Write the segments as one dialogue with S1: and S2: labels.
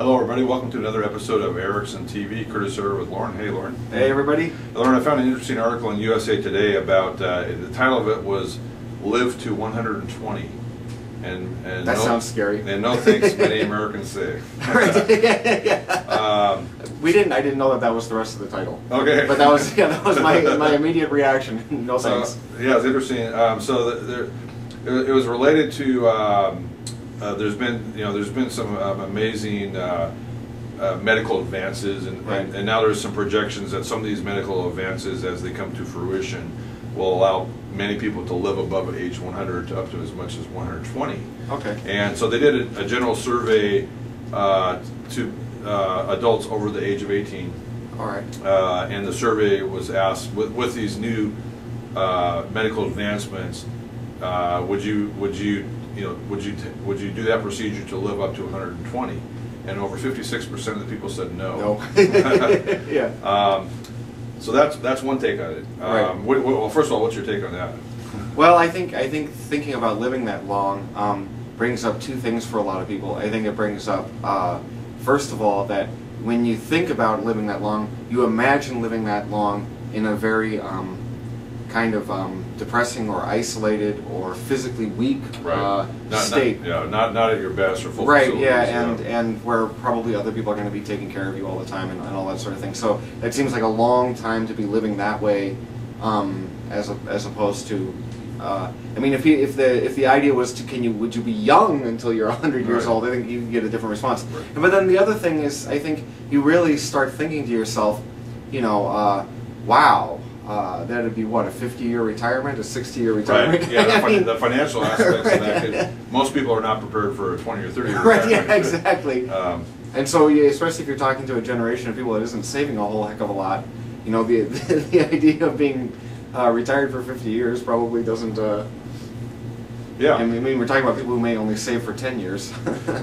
S1: Hello everybody, welcome to another episode of Erickson TV. Curtis here with Lauren. Hey Lauren.
S2: Hey everybody.
S1: Lauren, I found an interesting article in USA Today about, the title of it was Live to 120. And
S2: that sounds scary.
S1: And no thanks, many Americans say.
S2: Right. Yeah. I didn't know that was the rest of the title.
S1: Okay.
S2: But that was my immediate reaction. No thanks.
S1: Yeah, it's interesting. It was related to there's been some amazing medical advances, and now there's some projections that some of these medical advances, as they come to fruition, will allow many people to live above age 100 to up to as much as 120.
S2: Okay.
S1: And so they did a general survey to adults over the age of 18.
S2: All right.
S1: And the survey was asked, with these new medical advancements, would you do that procedure to live up to 120? And over 56% of the people said no.
S2: No. Yeah.
S1: So that's one take on it.
S2: Right.
S1: Well, first of all, what's your take on that?
S2: Well, I think thinking about living that long brings up two things for a lot of people. I think it brings up, first of all, that when you think about living that long, you imagine living that long in a very kind of depressing or isolated or physically weak state.
S1: Not at your best or full.
S2: Right. Yeah, and where probably other people are going to be taking care of you all the time and all that sort of thing. So it seems like a long time to be living that way, as opposed to. I mean, if the idea was would you be young until you're 100 years old? I think you get a different response.
S1: Right.
S2: But then the other thing is, I think you really start thinking to yourself, wow. That'd be what, a 50-year retirement, a 60-year retirement?
S1: Right. Yeah, the financial aspects of that. Most people are not prepared for a 20 or 30 year
S2: right.
S1: retirement.
S2: Yeah, exactly. And so, especially if you're talking to a generation of people that isn't saving a whole heck of a lot, the idea of being retired for 50 years probably doesn't.
S1: Yeah.
S2: I mean, we're talking about people who may only save for 10 years.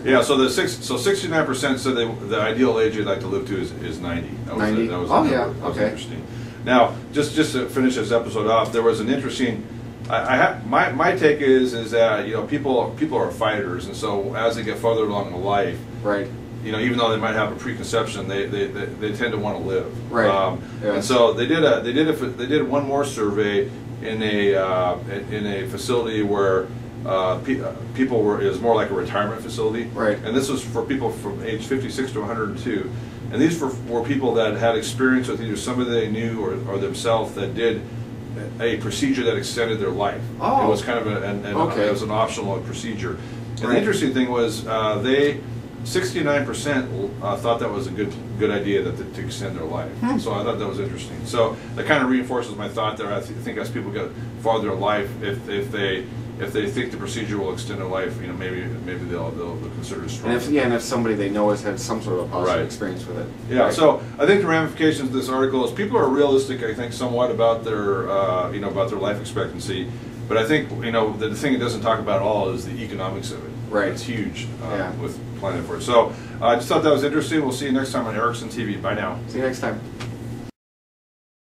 S1: Yeah. So 69% said the ideal age you'd like to live to is 90.
S2: 90.
S1: That was
S2: Okay.
S1: Interesting. Now, just to finish this episode off, there was an interesting. My take is that people are fighters, and so as they get further along in life,
S2: right.
S1: Even though they might have a preconception, they tend to want to live.
S2: Right.
S1: And so they did one more survey in a facility where people were. It was more like a retirement facility.
S2: Right.
S1: And this was for people from age 56 to 102. And these were people that had experience with either somebody they knew or themselves that did a procedure that extended their life.
S2: Oh.
S1: It was kind of it was an optional procedure. And
S2: right.
S1: the interesting thing was 69% thought that was a good idea to extend their life. So I thought that was interesting. So that kind of reinforces my thought there. I think as people get farther in life, if they think the procedure will extend their life, maybe they'll consider it strong.
S2: And if somebody they know has had some sort of positive experience with it.
S1: Yeah.
S2: Right.
S1: So I think the ramifications of this article is people are realistic. I think somewhat about their about their life expectancy, but I think the thing it doesn't talk about at all is the economics of it.
S2: Right.
S1: It's huge with planning for it. So I just thought that was interesting. We'll see you next time on Erickson TV. Bye now.
S2: See you next time.